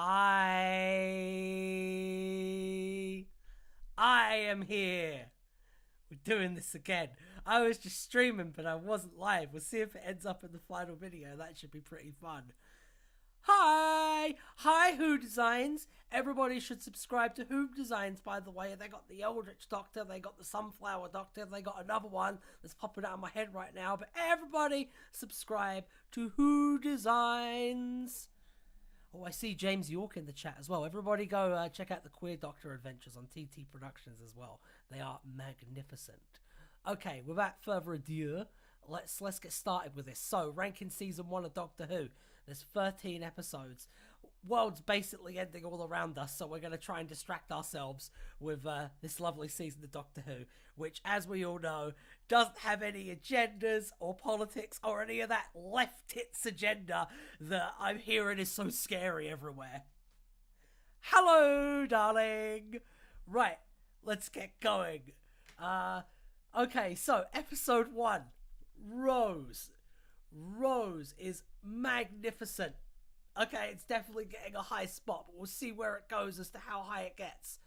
Hi, I am here. We're doing this again. I was just streaming, but I wasn't live. We'll see if it ends up in the final video. That should be pretty fun. Hi, Who Designs. Everybody should subscribe to Who Designs, by the way. They got the Eldritch Doctor, they got the Sunflower Doctor, they got another one that's popping out of my head right now. But everybody subscribe to Who Designs. Oh, I see James York in the chat as well. Everybody go check out the Queer Doctor Adventures on TT Productions as well. They are magnificent. Okay, without further ado, let's get started with this. So, ranking season 1 of Doctor Who. There's 13 episodes. World's basically ending all around us, so we're going to try and distract ourselves with this lovely season of Doctor Who, which, as we all know, doesn't have any agendas or politics or any of that left tits agenda that I'm hearing is so scary everywhere. Hello, darling. Right, let's get going. Okay, so episode 1, Rose. Rose is magnificent. Okay, it's definitely getting a high spot, but we'll see where it goes as to how high it gets.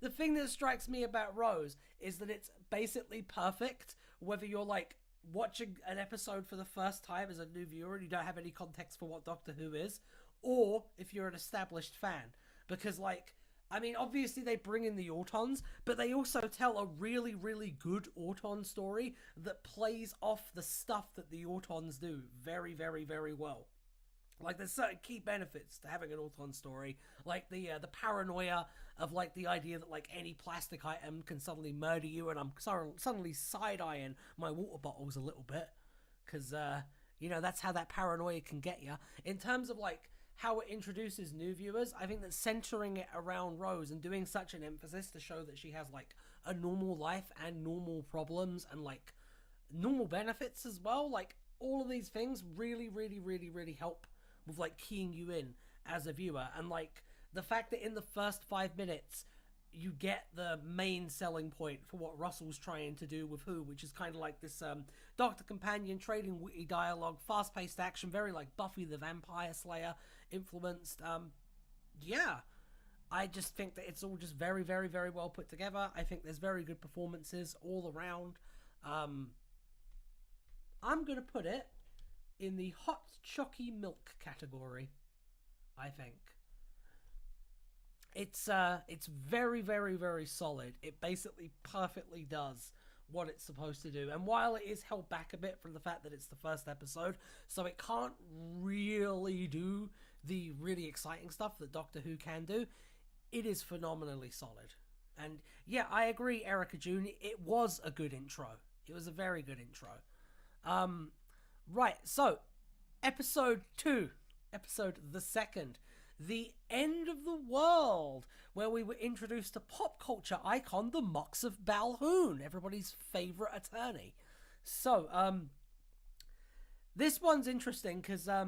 The thing that strikes me about Rose is that it's basically perfect, whether you're like watching an episode for the first time as a new viewer and you don't have any context for what Doctor Who is, or if you're an established fan. Because I mean, obviously they bring in the Autons, but they also tell a really, really good Auton story that plays off the stuff that the Autons do very, very, very well. Like, there's certain key benefits to having an Auton story, like the paranoia of like the idea that like any plastic item can suddenly murder you, and I'm suddenly side-eyeing my water bottles a little bit, because you know, that's how that paranoia can get you. In terms of like how it introduces new viewers, I think that centering it around Rose and doing such an emphasis to show that she has like a normal life and normal problems and like normal benefits as well, like all of these things really, really, really, really help with like keying you in as a viewer. And like the fact that in the first 5 minutes you get the main selling point for what Russell's trying to do with Who, which is kind of like this Doctor Companion trading witty dialogue, fast-paced action, very like Buffy the Vampire Slayer influenced. Yeah, I just think that it's all just very, very, very well put together. I think there's very good performances all around. I'm gonna put it in the hot chocky milk category. I think it's very, very, very solid. It basically perfectly does what it's supposed to do, and while it is held back a bit from the fact that it's the first episode, so it can't really do the really exciting stuff that Doctor Who can do, it is phenomenally solid. And yeah, I agree, Erica June, it was a good intro. It was a very good intro. Right, so episode 2, episode the second, The End of the World, where we were introduced to pop culture icon, the Mox of Balhoun, everybody's favourite attorney. So, this one's interesting because I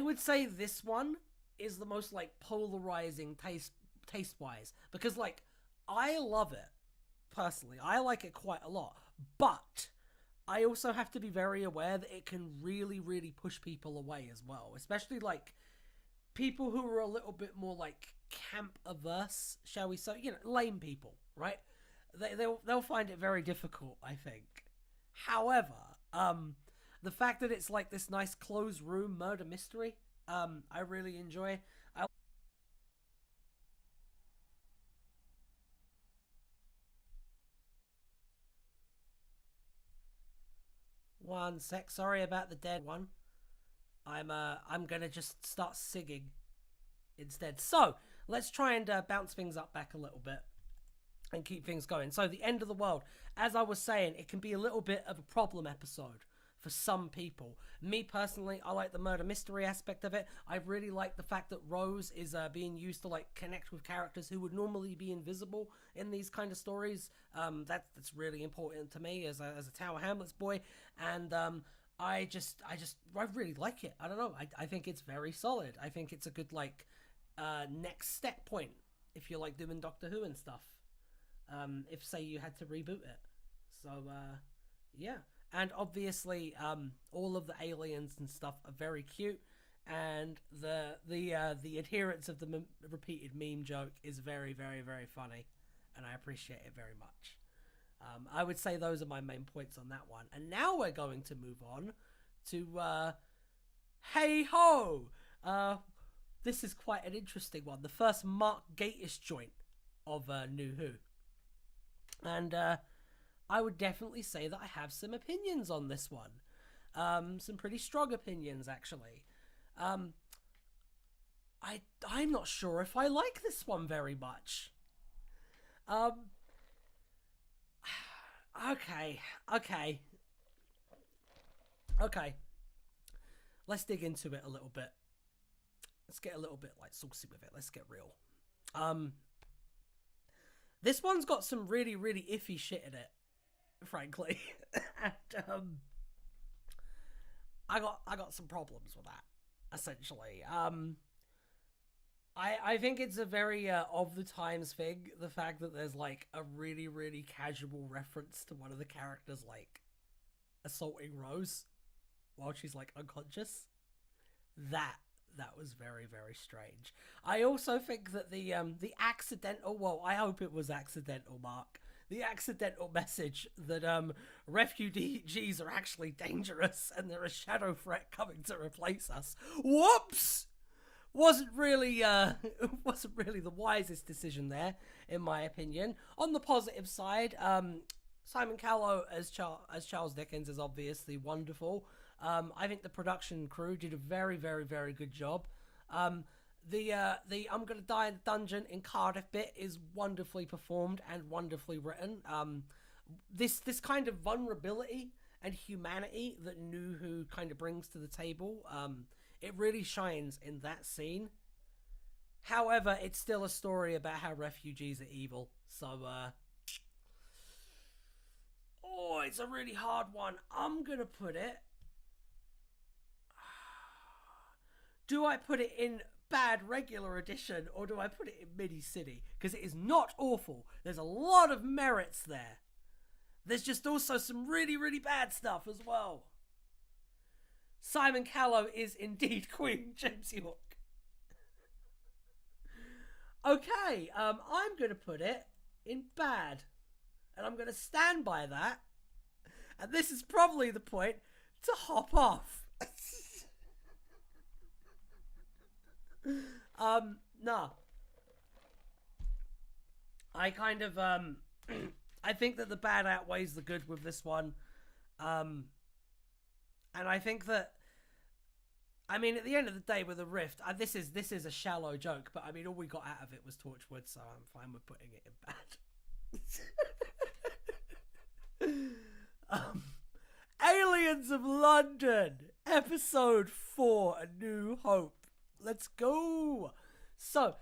would say this one is the most like polarizing taste-wise, because like I love it personally. I like it quite a lot, but I also have to be very aware that it can really, really push people away as well, especially like people who are a little bit more like camp averse, shall we say, you know, lame people, right? They'll find it very difficult, I think. However, the fact that it's like this nice closed room murder mystery, I really enjoy. One sec, sorry about the dead one. I'm gonna just start singing instead. So let's try and bounce things up back a little bit and keep things going. So the End of the World, as I was saying, it can be a little bit of a problem episode for some people. Me personally, I like the murder mystery aspect of it. I really like the fact that Rose is being used to like connect with characters who would normally be invisible in these kind of stories. That's really important to me as a Tower Hamlets boy, and I really like it. I don't know. I think it's very solid. I think it's a good like next step point if you're like doing Doctor Who and stuff. If say you had to reboot it. So yeah. And obviously, all of the aliens and stuff are very cute. and the adherence of the repeated meme joke is very, very, very funny, and I appreciate it very much. I would say those are my main points on that one. And now we're going to move on to Hey Ho! This is quite an interesting one. The first Mark Gatiss joint of New Who. And I would definitely say that I have some opinions on this one. Some pretty strong opinions, actually. I'm not sure if I like this one very much. Okay. Let's dig into it a little bit. Let's get a little bit like saucy with it. Let's get real. This one's got some really, really iffy shit in it, frankly. And, I got some problems with that, essentially. I think it's a very of the times thing, the fact that there's like a really, really casual reference to one of the characters like assaulting Rose while she's like unconscious. That was very, very strange. I also think that the accidental, well, I hope it was accidental, Mark. The accidental message that refugees are actually dangerous and they're a shadow threat coming to replace us. Whoops! Wasn't really the wisest decision there, in my opinion. On the positive side, Simon Callow as Charles Dickens is obviously wonderful. I think the production crew did a very, very, very good job. The I'm gonna die in the dungeon in Cardiff bit is wonderfully performed and wonderfully written. This kind of vulnerability and humanity that New Who kind of brings to the table, it really shines in that scene. However, it's still a story about how refugees are evil. So, it's a really hard one. I'm gonna put it. Do I put it in bad regular edition or do I put it in mini city? Because it is not awful. There's a lot of merits there. There's just also some really, really bad stuff as well. Simon Callow is indeed Queen James York. Okay, I'm going to put it in bad. And I'm going to stand by that. And this is probably the point to hop off. No. I kind of, I think that the bad outweighs the good with this one. And I think that, I mean, at the end of the day with the Rift, this is a shallow joke, but I mean, all we got out of it was Torchwood, so I'm fine with putting it in bad. Aliens of London, Episode 4, A New Hope. Let's go. So,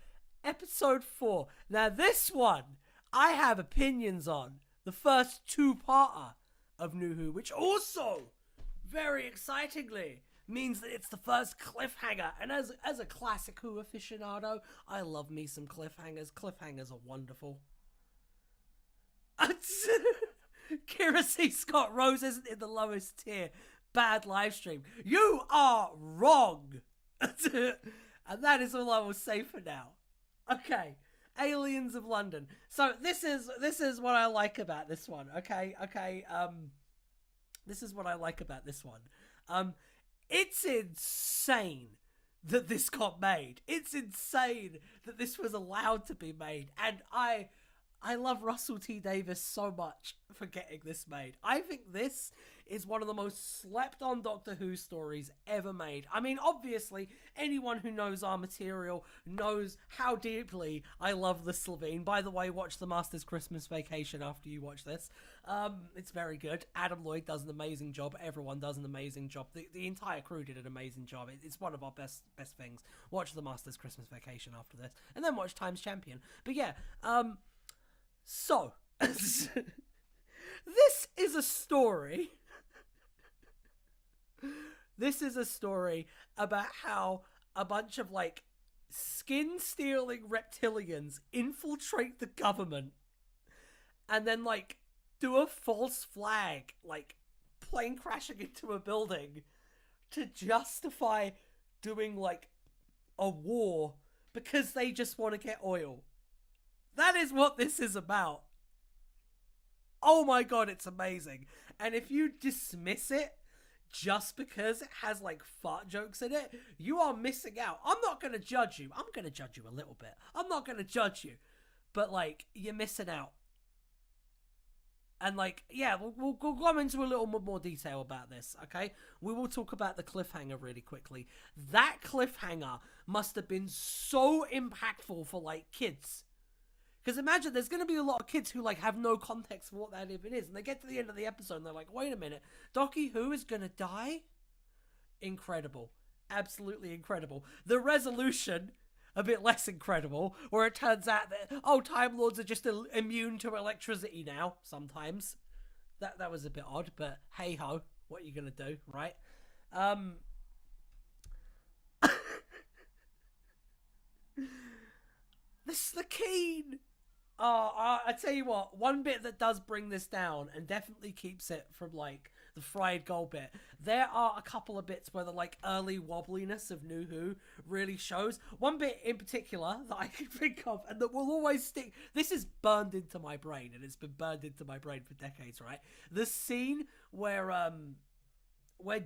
Episode 4. Now, this one, I have opinions on. The first two-parter of New Who, which also, very excitingly, means that it's the first cliffhanger. And as a classic Who aficionado, I love me some cliffhangers. Cliffhangers are wonderful. Kira C. Scott Rose isn't in the lowest tier. Bad live stream. You are wrong. And that is all I will say for now. Okay, Aliens of London. So this is what I like about this one. Okay. This is what I like about this one. It's insane that this got made. It's insane that this was allowed to be made. And I love Russell T Davies so much for getting this made. I think this is one of the most slept on Doctor Who stories ever made. I mean, obviously, anyone who knows our material knows how deeply I love the Slovene. By the way, watch The Master's Christmas Vacation after you watch this. It's very good. Adam Lloyd does an amazing job. Everyone does an amazing job. The entire crew did an amazing job. It's one of our best things. Watch The Master's Christmas Vacation after this. And then watch Times Champion. But yeah, so, this is a story. This is a story about how a bunch of, like, skin-stealing reptilians infiltrate the government and then, like, do a false flag, like, plane crashing into a building to justify doing like a war because they just want to get oil. That is what this is about. Oh my god, it's amazing. And if you dismiss it just because it has like fart jokes in it, you are missing out. I'm not going to judge you. I'm going to judge you a little bit. I'm not going to judge you. But like, you're missing out. And like, yeah, we'll go into a little more detail about this, okay? We will talk about the cliffhanger really quickly. That cliffhanger must have been so impactful for like kids. Because imagine there's going to be a lot of kids who like have no context for what that even is. And they get to the end of the episode and they're like, wait a minute, Docky Who is going to die? Incredible. Absolutely incredible. The resolution, a bit less incredible, where it turns out that, oh, Time Lords are just immune to electricity now, sometimes. That was a bit odd, but hey-ho, what are you going to do, right? This is the Keen. I tell you what, one bit that does bring this down and definitely keeps it from like the fried gold bit. There are a couple of bits where the like early wobbliness of New Who really shows. One bit in particular that I can think of and that will always stick. This is burned into my brain, and it's been burned into my brain for decades, right? The scene where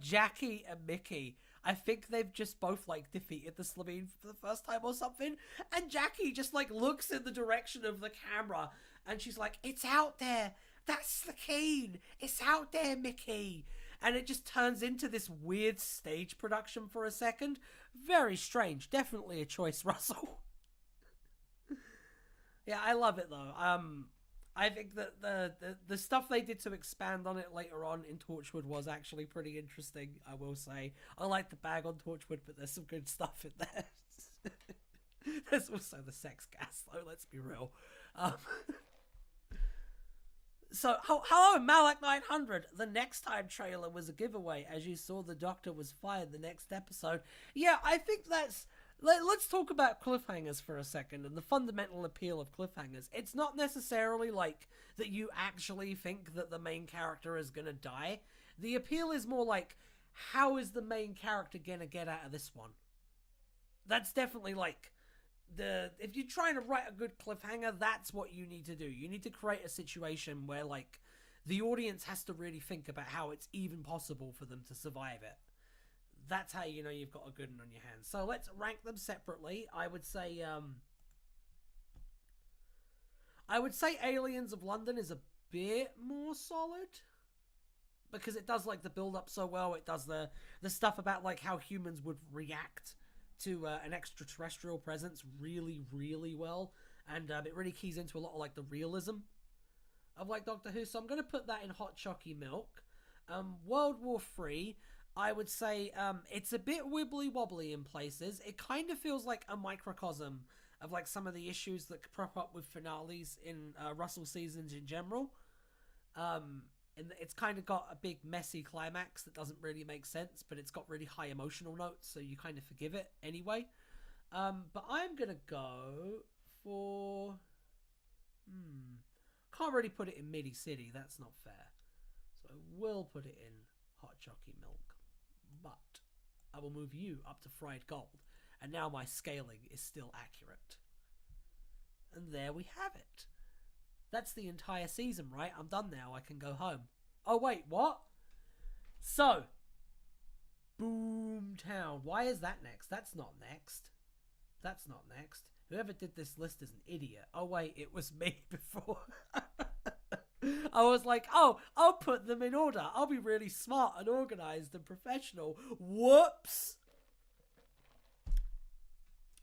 Jackie and Mickey, I think they've just both like defeated the Slovene for the first time or something, and Jackie just like looks in the direction of the camera and she's like, it's out there, that's the Keen, it's out there, Mickey. And it just turns into this weird stage production for a second. Very strange. Definitely a choice, Russell. Yeah, I love it though. I think that the stuff they did to expand on it later on in Torchwood was actually pretty interesting, I will say. I like the bag on Torchwood, but there's some good stuff in there. There's also the sex gas, though, let's be real. So, hello, Malak 900. The Next Time trailer was a giveaway, as you saw the Doctor was fired the next episode. Yeah, I think that's... Let's talk about cliffhangers for a second and the fundamental appeal of cliffhangers. It's not necessarily like that you actually think that the main character is going to die. The appeal is more like, how is the main character going to get out of this one? That's definitely like if you're trying to write a good cliffhanger, that's what you need to do. You need to create a situation where like the audience has to really think about how it's even possible for them to survive it. That's how you know you've got a good one on your hands. So let's rank them separately. I would say Aliens of London is a bit more solid because it does like the build up so well. It does the stuff about like how humans would react to an extraterrestrial presence really, really well, and it really keys into a lot of like the realism of like Doctor Who. So I'm going to put that in hot chalky milk. World War III, I would say it's a bit wibbly-wobbly in places. It kind of feels like a microcosm of like some of the issues that prop up with finales in Russell seasons in general. And it's kind of got a big messy climax that doesn't really make sense, but it's got really high emotional notes, so you kind of forgive it anyway. But I'm going to go for... Can't really put it in Midi City, that's not fair. So I will put it in hot chalky milk. But I will move you up to fried gold, and now my scaling is still accurate. And there we have it. That's the entire season, right? I'm done now. I can go home. Oh, wait, what? So, Boomtown. Why is that next? That's not next. That's not next. Whoever did this list is an idiot. Oh, wait, it was me before. I was like, oh, I'll put them in order. I'll be really smart and organized and professional. Whoops.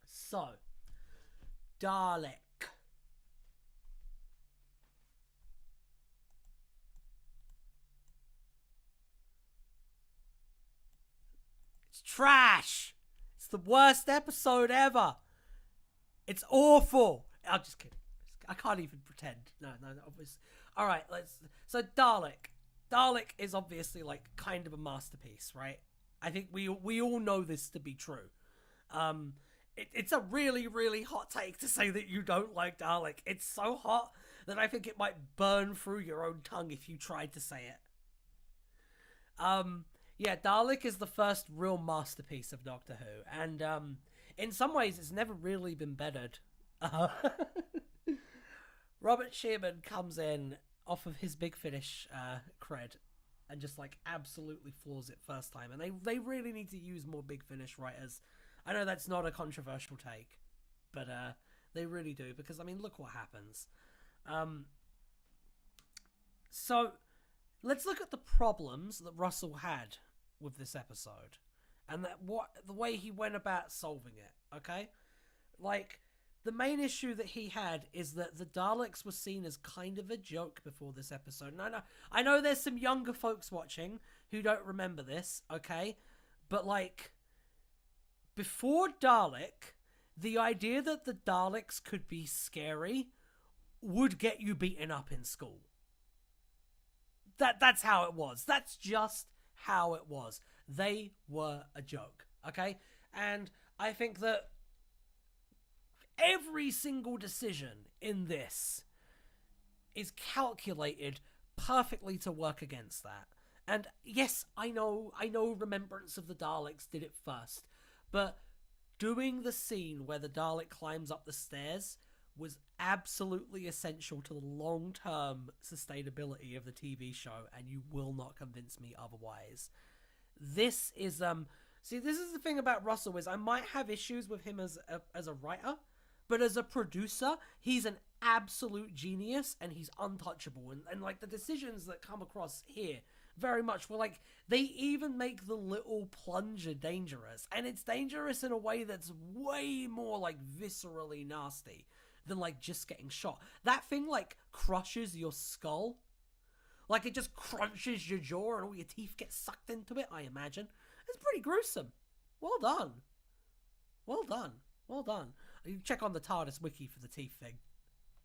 So, Dalek. It's trash. It's the worst episode ever. It's awful. I'm just kidding. I can't even pretend. No, obviously. All right, so Dalek. Dalek is obviously like kind of a masterpiece, right? I think we all know this to be true. It's a really, really hot take to say that you don't like Dalek. It's so hot that I think it might burn through your own tongue if you tried to say it. Yeah, Dalek is the first real masterpiece of Doctor Who, and in some ways it's never really been bettered. Uh, Robert Shearman comes in off of his Big Finish cred and just like absolutely floors it first time, and they really need to use more Big Finish writers. I know that's not a controversial take, but they really do, because I mean, look what happens. So let's look at the problems that Russell had with this episode, and the way he went about solving it. Okay, like, the main issue that he had is that the Daleks were seen as kind of a joke before this episode. And I know there's some younger folks watching who don't remember this, okay? But, like, before Dalek, the idea that the Daleks could be scary would get you beaten up in school. That's how it was. That's just how it was. They were a joke, okay? And I think that every single decision in this is calculated perfectly to work against that. And yes, I know Remembrance of the Daleks did it first, but doing the scene where the Dalek climbs up the stairs was absolutely essential to the long-term sustainability of the TV show, and you will not convince me otherwise. This is see, this is the thing about Russell, is I might have issues with him as a writer, but as a producer, he's an absolute genius, and he's untouchable. And like, the decisions that come across here very much were like, they even make the little plunger dangerous. And it's dangerous in a way that's way more like viscerally nasty than like just getting shot. That thing like crushes your skull. Like, it just crunches your jaw and all your teeth get sucked into it, I imagine. It's pretty gruesome. Well done. Well done. Well done. You check on the TARDIS wiki for the teeth thing.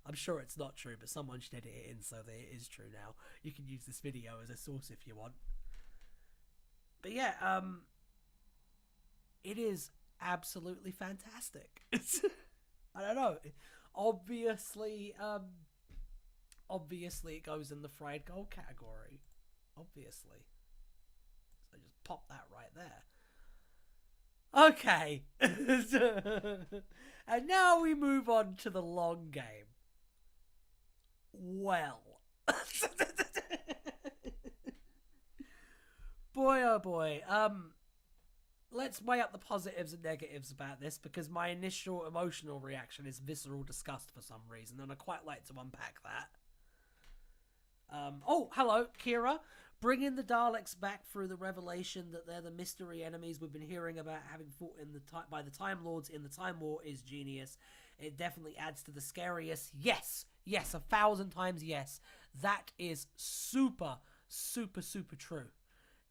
I'm sure it's not true, but someone should edit it in so that it is true now. You can use this video as a source if you want. But yeah, it is absolutely fantastic. I don't know. Obviously it goes in the fried gold category. Obviously. So just pop that right there. Okay. And now we move on to the long game. Well. Boy, oh boy. Let's weigh up the positives and negatives about this, because my initial emotional reaction is visceral disgust for some reason, and I quite like to unpack that. Oh, hello, Kira. Bringing the Daleks back through the revelation that they're the mystery enemies we've been hearing about having fought by the Time Lords in the Time War is genius. It definitely adds to the scariest. Yes, 1,000 times yes. That is super, super, super true.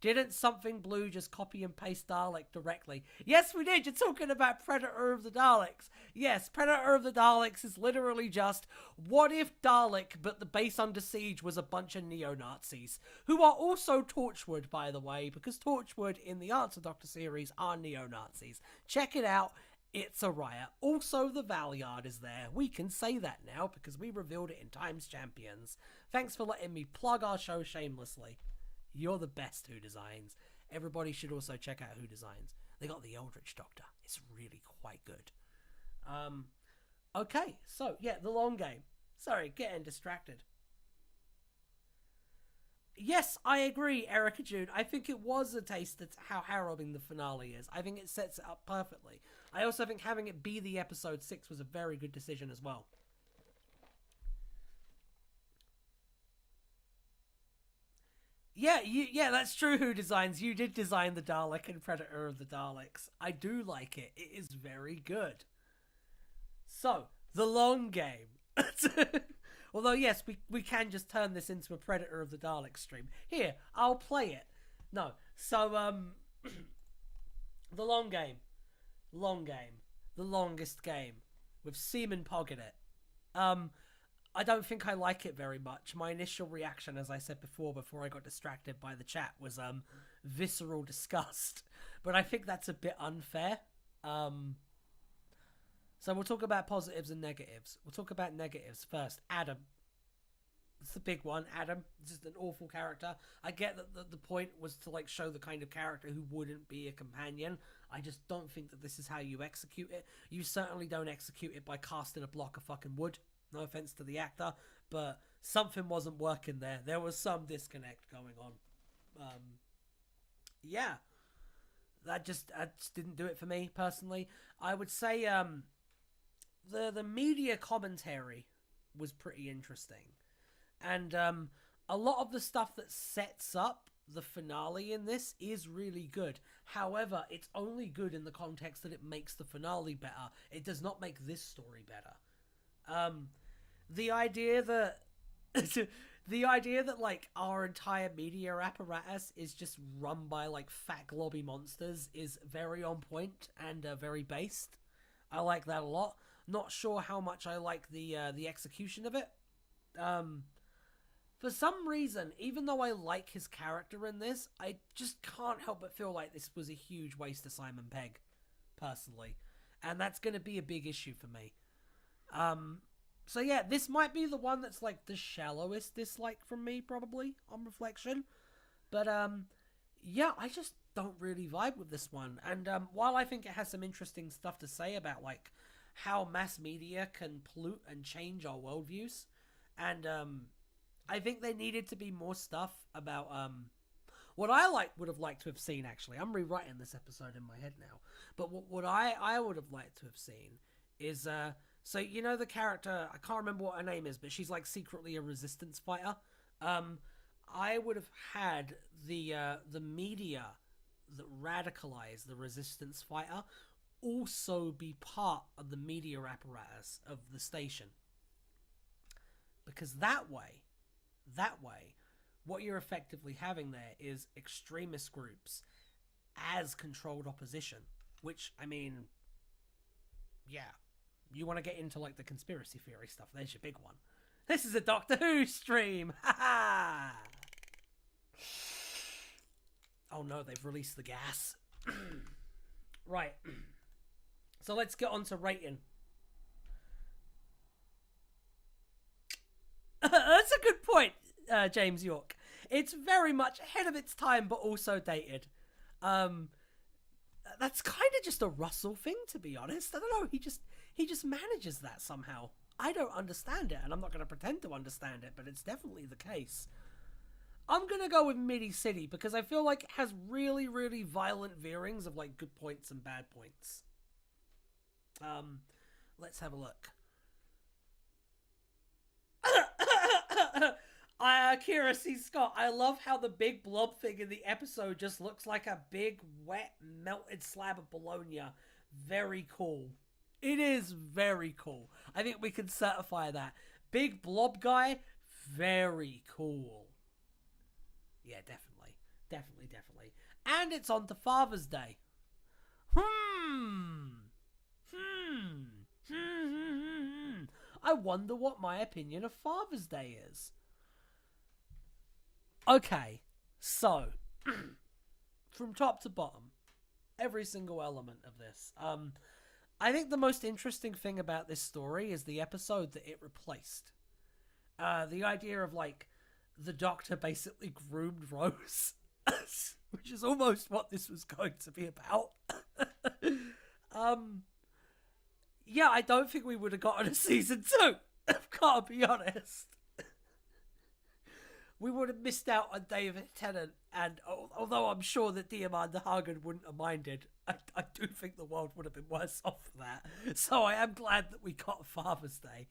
Didn't Something Blue just copy and paste Dalek directly? Yes, we did. You're talking about Predator of the Daleks. Yes, Predator of the Daleks is literally just, what if Dalek, but the base Under Siege was a bunch of neo-Nazis, who are also Torchwood, by the way, because Torchwood in the Answer Doctor series are neo-Nazis. Check it out. It's a riot. Also, the Valyard is there. We can say that now because we revealed it in Times Champions. Thanks for letting me plug our show shamelessly. You're the best, Who Designs. Everybody should also check out Who Designs. They got the Eldritch Doctor. It's really quite good. Okay, so, yeah, the long game. Sorry, getting distracted. Yes, I agree, Erica June. I think it was a taste of how harrowing the finale is. I think it sets it up perfectly. I also think having it be the episode 6 was a very good decision as well. Yeah, that's true, Who Designs. You did design the Dalek and Predator of the Daleks. I do like it. It is very good. So, the long game. Although, yes, we can just turn this into a Predator of the Daleks stream. Here, I'll play it. No, so, the long game. Long game. The longest game. With Seaman Pog in it. I don't think I like it very much. My initial reaction, as I said before I got distracted by the chat, was visceral disgust. But I think that's a bit unfair. So we'll talk about positives and negatives. We'll talk about negatives first. Adam. It's the big one, Adam. It's just an awful character. I get that the point was to like show the kind of character who wouldn't be a companion. I just don't think that this is how you execute it. You certainly don't execute it by casting a block of fucking wood. No offense to the actor, but something wasn't working there. There was some disconnect going on. Yeah, that just didn't do it for me personally. I would say the media commentary was pretty interesting. And a lot of the stuff that sets up the finale in this is really good. However, it's only good in the context that it makes the finale better. It does not make this story better. The idea that like our entire media apparatus is just run by like fat globby monsters is very on point and very based. I like that a lot. Not sure how much I like the execution of it. For some reason, even though I like his character in this, I just can't help but feel like this was a huge waste of Simon Pegg, personally. And that's going to be a big issue for me. So yeah, this might be the one that's like the shallowest dislike from me, probably, on reflection. But yeah, I just don't really vibe with this one. And while I think it has some interesting stuff to say about like how mass media can pollute and change our worldviews, and I think there needed to be more stuff about what I would have liked to have seen. Actually, I'm rewriting this episode in my head now. But what I would have liked to have seen is so you know the character, I can't remember what her name is, but she's like secretly a resistance fighter. I would have had the media that radicalize the resistance fighter also be part of the media apparatus of the station, because that way, what you're effectively having there is extremist groups as controlled opposition, which, I mean, yeah, you want to get into like the conspiracy theory stuff, there's your big one. This is a Doctor Who stream! Ha Oh no, they've released the gas. Right. So let's get on to rating. That's a good point, James York. It's very much ahead of its time, but also dated. That's kind of just a Russell thing, to be honest. I don't know. He just manages that somehow. I don't understand it, and I'm not going to pretend to understand it, but it's definitely the case. I'm going to go with Midi City because I feel like it has really, really violent veerings of like good points and bad points. Let's have a look. Kira C. Scott, I love how the big blob thing in the episode just looks like a big, wet, melted slab of bologna. Very cool. It is very cool. I think we can certify that. Big blob guy, very cool. Yeah, definitely. Definitely. And it's on to Father's Day. I wonder what my opinion of Father's Day is. Okay, so from top to bottom, every single element of this. I think the most interesting thing about this story is the episode that it replaced. The idea of like the Doctor basically groomed Rose, which is almost what this was going to be about. Yeah, I don't think we would have gotten a season 2. I've got to be honest. We would have missed out on David Tennant, and although I'm sure that Diamanda Hagen wouldn't have minded, I do think the world would have been worse off for that. So I am glad that we got Father's Day.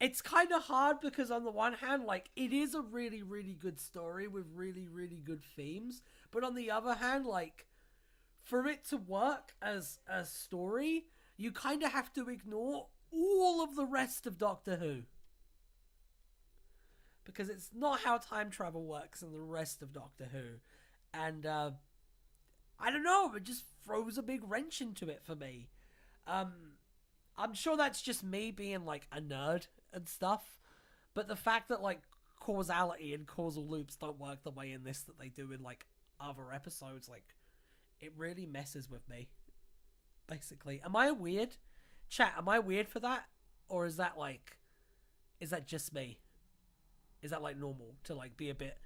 It's kind of hard because on the one hand, like, it is a really, really good story with really, really good themes. But on the other hand, like, for it to work as a story, you kind of have to ignore all of the rest of Doctor Who. Because it's not how time travel works in the rest of Doctor Who. And, I don't know, it just throws a big wrench into it for me. I'm sure that's just me being, like, a nerd and stuff. But the fact that, like, causality and causal loops don't work the way in this that they do in, like, other episodes, like, it really messes with me. Basically. Am I weird? Chat, am I weird for that? Or is that, like... Is that just me? Is that like normal to like be a bit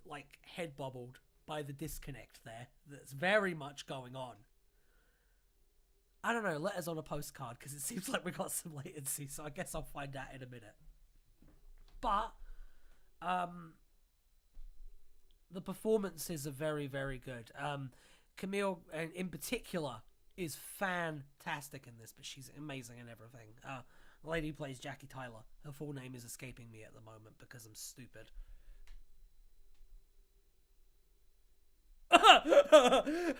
like head bobbled by the disconnect there? That's very much going on. I don't know, letters on a postcard, because it seems like we got some latency, so I guess I'll find out in a minute. But the performances are very, very good. Camille, in particular, is fantastic in this, but she's amazing in everything. The lady who plays Jackie Tyler, her full name is escaping me at the moment because I'm stupid.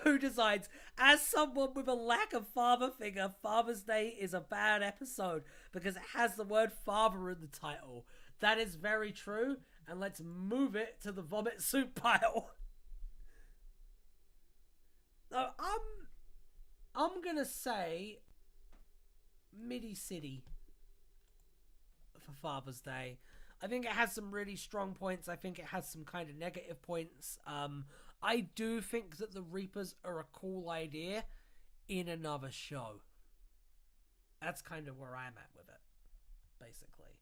Who decides? As someone with a lack of father figure, Father's Day is a bad episode because it has the word father in the title. That is very true, and let's move it to the vomit soup pile. No, I'm gonna say Midi City for Father's Day. I think it has some really strong points. I think it has some kind of negative points. I do think that the Reapers are a cool idea in another show. That's kind of where I'm at with it, basically.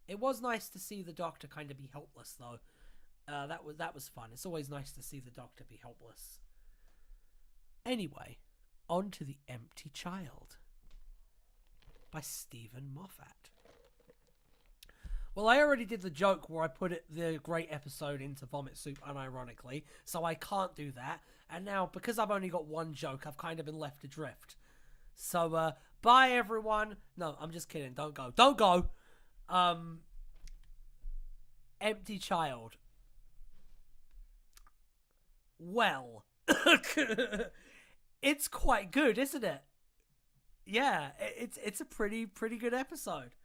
It was nice to see the Doctor kind of be helpless, though. That was fun. It's always nice to see the Doctor be helpless. Anyway, on to The Empty Child by Stephen Moffat. Well, I already did the joke where I put the great episode into vomit soup unironically, so I can't do that. And now, because I've only got one joke, I've kind of been left adrift. So, bye everyone. No, I'm just kidding. Don't go. Don't go. Empty Child. Well, it's quite good, isn't it? Yeah, it's a pretty good episode.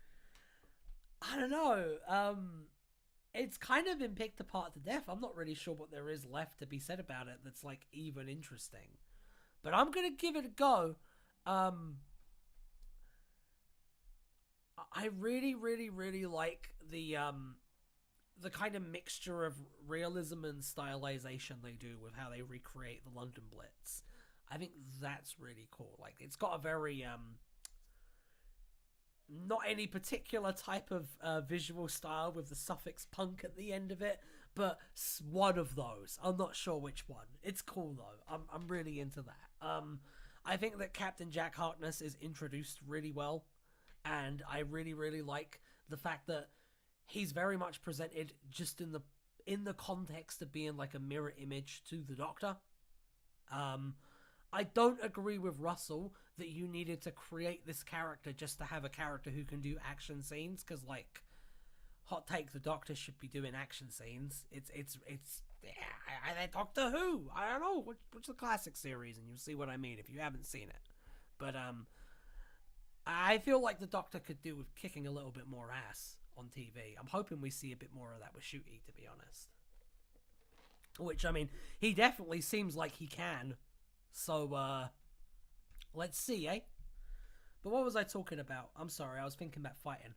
I don't know. It's kind of been picked apart to death. I'm not really sure what there is left to be said about it that's like even interesting. But I'm gonna give it a go. I really like the kind of mixture of realism and stylization they do with how they recreate the London Blitz. I think that's really cool. Like, it's got a very not any particular type of visual style with the suffix punk at the end of it, but one of those. I'm not sure which one. It's cool though. I'm really into that. I think that Captain Jack Harkness is introduced really well, and I really like the fact that he's very much presented just in the context of being like a mirror image to the Doctor. I don't agree with Russell that you needed to create this character just to have a character who can do action scenes, because, like, hot take, the Doctor should be doing action scenes. It's Doctor Who. I don't know. Watch the classic series and you'll see what I mean if you haven't seen it. But I feel like the Doctor could do with kicking a little bit more ass on TV. I'm hoping we see a bit more of that with Shooty, to be honest. Which, I mean, he definitely seems like he can. So, let's see, eh? But what was I talking about? I'm sorry, I was thinking about fighting.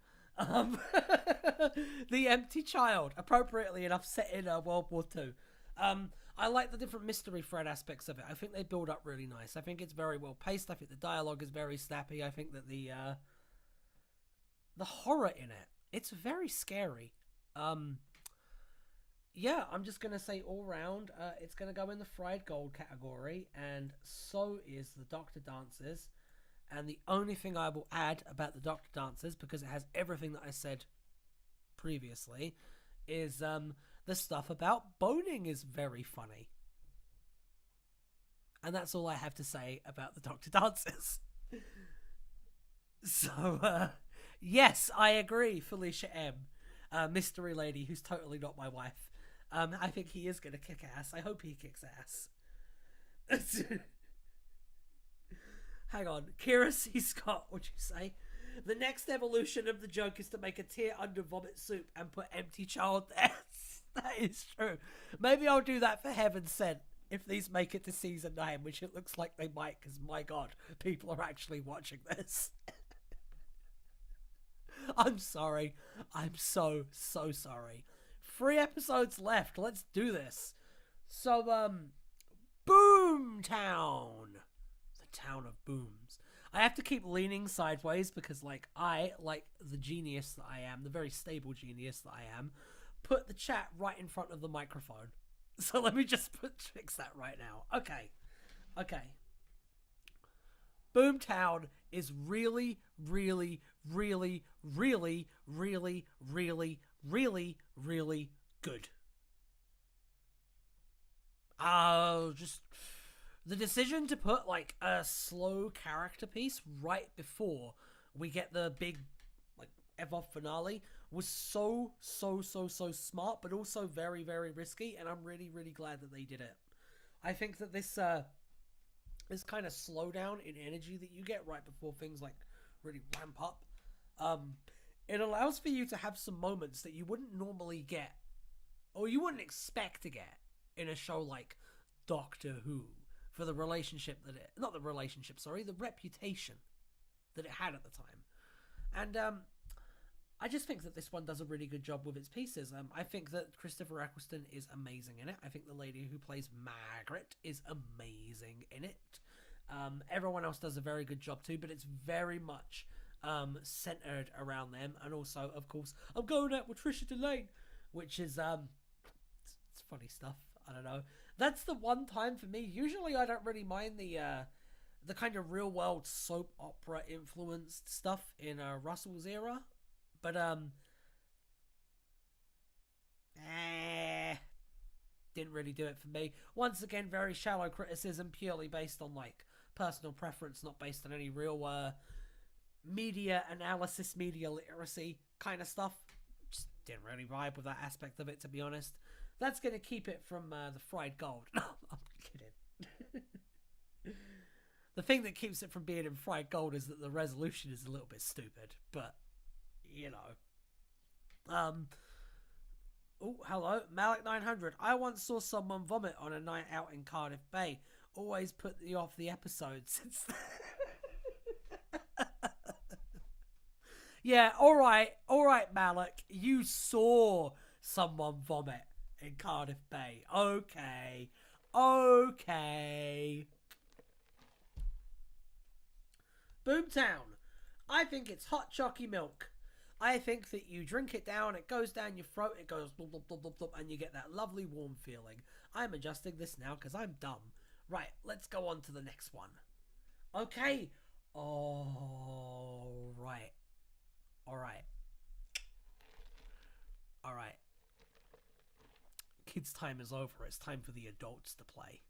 The Empty Child, appropriately enough, set in World War II. I like the different mystery thread aspects of it. I think they build up really nice. I think it's very well paced. I think the dialogue is very snappy. I think that the horror in it, it's very scary. Yeah, I'm just going to say all round, it's going to go in the fried gold category, and so is the Doctor Dances. And the only thing I will add about the Doctor Dances, because it has everything that I said previously, is the stuff about boning is very funny. And that's all I have to say about the Doctor Dances. So, yes, I agree, Felicia M. Mystery lady who's totally not my wife. I think he is going to kick ass. I hope he kicks ass. Hang on. Kira C. Scott, what'd you say? The next evolution of the joke is to make a tier under vomit soup and put Empty Child there. That is true. Maybe I'll do that for Heaven Sent if these make it to season 9, which it looks like they might, because my god, people are actually watching this. I'm sorry. I'm so sorry. 3 episodes left. Let's do this. So, Boomtown. The town of booms. I have to keep leaning sideways because, like, I, like the genius that I am, the very stable genius that I am, put the chat right in front of the microphone. So let me just fix that right now. Okay. Boomtown is really, really, really, really, really, really, really, really good. Just the decision to put like a slow character piece right before we get the big like ever finale was so smart, but also very, very risky, and I'm really, really glad that they did it. I think that this kind of slowdown in energy that you get right before things like really ramp up, it allows for you to have some moments that you wouldn't normally get, or you wouldn't expect to get in a show like Doctor Who, for the relationship that it, not the relationship, sorry, the reputation that it had at the time. And I just think that this one does a really good job with its pieces. I think that Christopher Eccleston is amazing in it. I think the lady who plays Margaret is amazing in it. Everyone else does a very good job too, but it's very much centered around them. And also, of course, I'm going out with Trisha Delane, which is it's funny stuff. I don't know. That's the one time for me. Usually, I don't really mind the kind of real world soap opera influenced stuff in Russell's era, but didn't really do it for me. Once again, very shallow criticism, purely based on like personal preference, not based on any real media analysis, media literacy kind of stuff. Just didn't really vibe with that aspect of it, to be honest. That's going to keep it from the fried gold. No, I'm kidding. The thing that keeps it from being in fried gold is that the resolution is a little bit stupid, but you know. Oh, hello, Malik900. I once saw someone vomit on a night out in Cardiff Bay. Always put me off the episode since. Yeah, all right, Malik. You saw someone vomit in Cardiff Bay. Okay. Boomtown. I think it's hot chalky milk. I think that you drink it down, it goes down your throat, it goes blub, blub, blub, blub, blub, and you get that lovely warm feeling. I'm adjusting this now because I'm dumb. Right, let's go on to the next one. Okay. All right. Kids' time is over. It's time for the adults to play.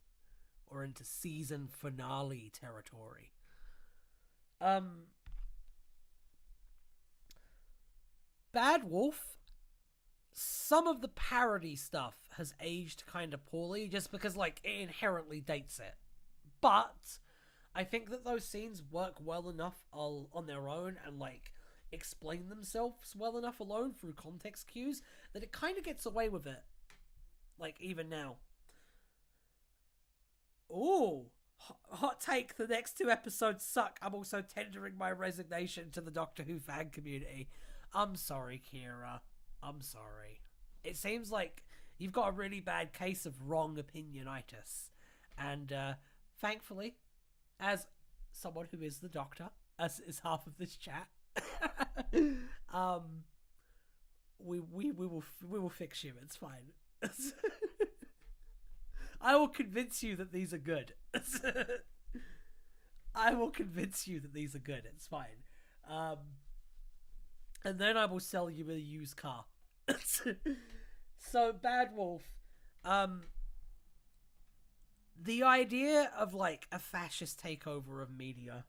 Or into season finale territory. Bad Wolf, some of the parody stuff has aged kind of poorly just because, like, it inherently dates it. But I think that those scenes work well enough on their own and, like, explain themselves well enough alone through context cues that it kind of gets away with it. Like, even now. Ooh. Hot take, the next 2 episodes suck. I'm also tendering my resignation to the Doctor Who fan community. I'm sorry, Kira. I'm sorry. It seems like you've got a really bad case of wrong opinionitis. And thankfully, as someone who is the Doctor, as is half of this chat, we will fix you. It's fine. I will convince you that these are good. I will convince you that these are good. It's fine. And then I will sell you a used car. So, Bad Wolf. The idea of, like, a fascist takeover of media.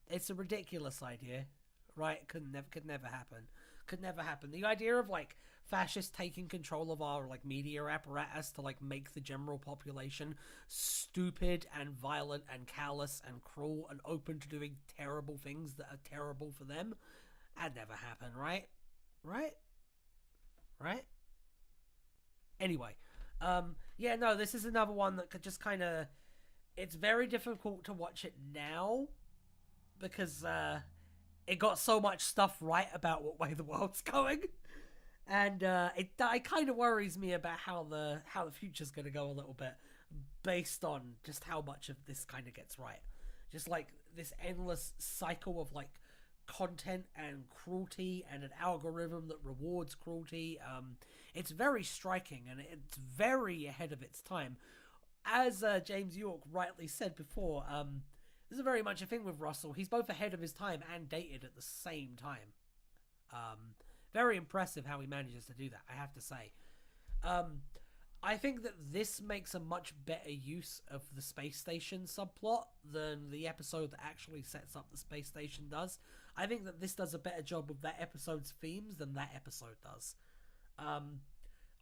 It's a ridiculous idea. Right? Could never happen. Could never happen. The idea of, like, fascists taking control of our, like, media apparatus to, like, make the general population stupid and violent and callous and cruel and open to doing terrible things that are terrible for them. That'd never happen, right? Anyway, yeah, no, this is another one that could just kind of, it's very difficult to watch it now because it got so much stuff right about what way the world's going, and it kind of worries me about how the future's going to go a little bit based on just how much of this kind of gets right. Just like this endless cycle of like content and cruelty and an algorithm that rewards cruelty. It's very striking and it's very ahead of its time. As James York rightly said before, this is very much a thing with Russell. He's both ahead of his time and dated at the same time. Very impressive how he manages to do that, I have to say. I think that this makes a much better use of the space station subplot than the episode that actually sets up the space station does. I think that this does a better job of that episode's themes than that episode does.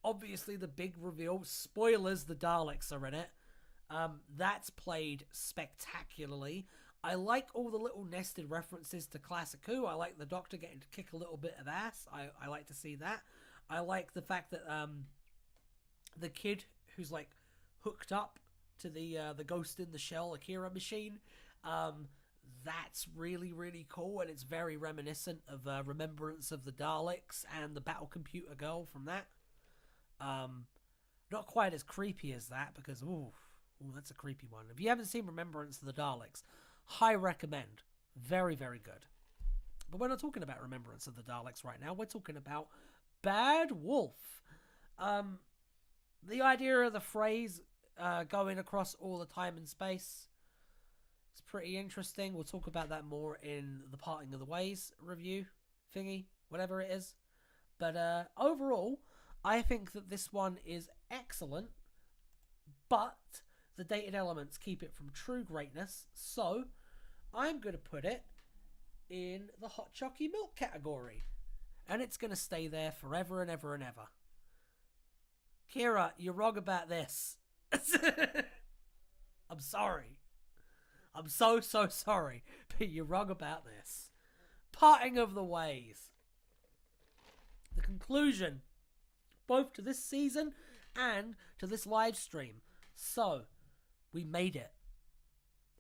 Obviously, the big reveal, spoilers, the Daleks are in it. That's played spectacularly. I like all the little nested references to Classic Who. I like the Doctor getting to kick a little bit of ass. I like to see that. I like the fact that the kid who's like hooked up to the Ghost in the Shell Akira machine, that's really, really cool, and it's very reminiscent of Remembrance of the Daleks and the Battle Computer Girl from that. Not quite as creepy as that, because ooh, that's a creepy one. If you haven't seen Remembrance of the Daleks, high recommend. Very, very good. But we're not talking about Remembrance of the Daleks right now. We're talking about Bad Wolf. The idea of the phrase going across all the time and space is pretty interesting. We'll talk about that more in the Parting of the Ways review thingy, whatever it is. But overall, I think that this one is excellent, but the dated elements keep it from true greatness, so I'm going to put it in the hot chocky milk category. And it's going to stay there forever and ever and ever. Kira, you're wrong about this. I'm sorry. I'm so sorry, but you're wrong about this. Parting of the Ways. The conclusion, both to this season and to this live stream. So, we made it.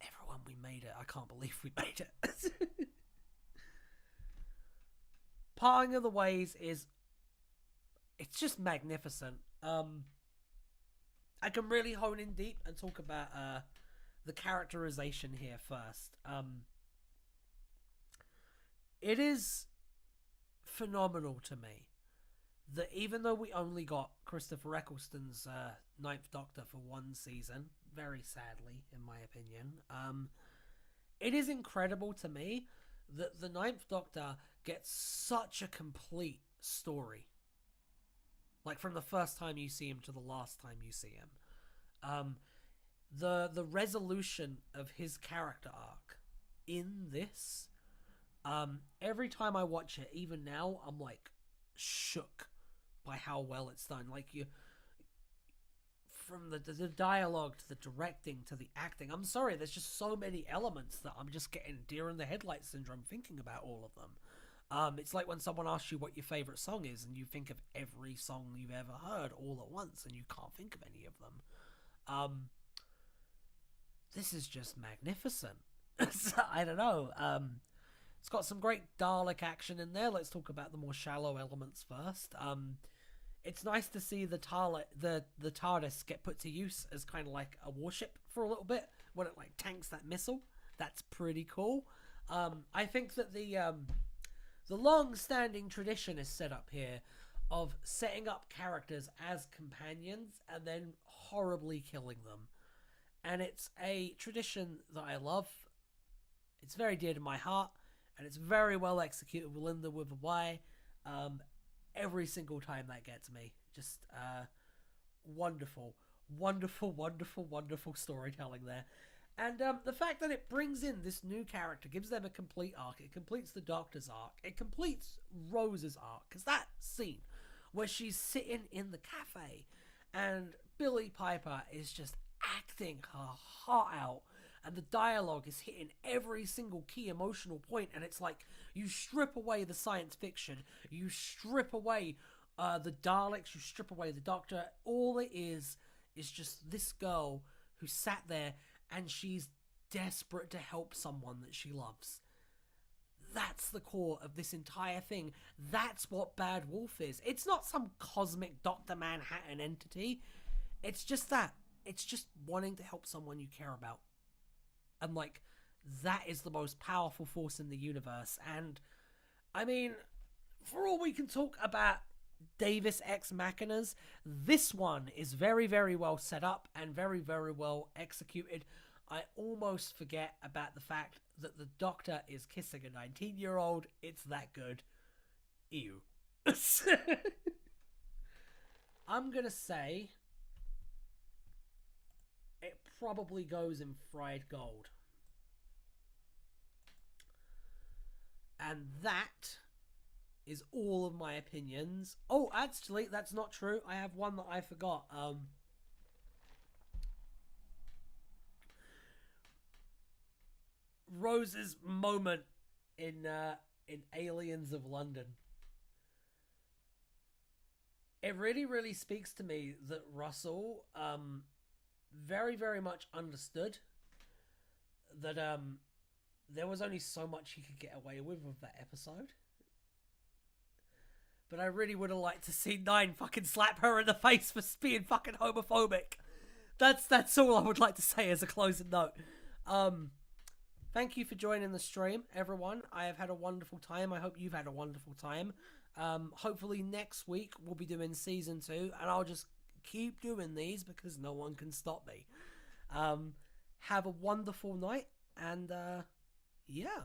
Everyone, we made it. I can't believe we made it. Parting of the Ways is... it's just magnificent. I can really hone in deep and talk about the characterization here first. It is phenomenal to me that even though we only got Christopher Eccleston's Ninth Doctor for one season, very sadly, in my opinion, it is incredible to me that the Ninth Doctor gets such a complete story. Like, from the first time you see him to the last time you see him. The resolution of his character arc in this, every time I watch it, even now, I'm, like, shook by how well it's done. Like, you... from the dialogue to the directing to the acting. I'm sorry, there's just so many elements that I'm just getting deer in the headlights syndrome thinking about all of them. It's like when someone asks you what your favourite song is and you think of every song you've ever heard all at once and you can't think of any of them. This is just magnificent. I don't know. It's got some great Dalek action in there. Let's talk about the more shallow elements first. It's nice to see the TARDIS get put to use as kind of like a warship for a little bit when it like tanks that missile. That's pretty cool. I think that the long-standing tradition is set up here of setting up characters as companions and then horribly killing them. And it's a tradition that I love. It's very dear to my heart, and it's very well executed with Linda with a Y. Every single time that gets me. Just wonderful, wonderful, wonderful, wonderful storytelling there. And the fact that it brings in this new character, gives them a complete arc. It completes the Doctor's arc. It completes Rose's arc. Because that scene where she's sitting in the cafe and Billie Piper is just acting her heart out. And the dialogue is hitting every single key emotional point. And it's like, you strip away the science fiction. You strip away the Daleks. You strip away the Doctor. All it is just this girl who sat there and she's desperate to help someone that she loves. That's the core of this entire thing. That's what Bad Wolf is. It's not some cosmic Dr. Manhattan entity. It's just that. It's just wanting to help someone you care about. And like, that is the most powerful force in the universe. And I mean, for all we can talk about Davis Ex Machinas, this one is very, very well set up and very, very well executed. I almost forget about the fact that the Doctor is kissing a 19-year-old. It's that good. Ew. I'm gonna say it probably goes in fried gold. And that is all of my opinions. Oh, actually, that's not true. I have one that I forgot. Rose's moment in Aliens of London. It really, really speaks to me that Russell very, very much understood that there was only so much he could get away with that episode. But I really would have liked to see Nine fucking slap her in the face for being fucking homophobic. That's all I would like to say as a closing note. Thank you for joining the stream, everyone. I have had a wonderful time. I hope you've had a wonderful time. Hopefully next week we'll be doing season 2, and I'll just keep doing these because no one can stop me. Have a wonderful night, and yeah.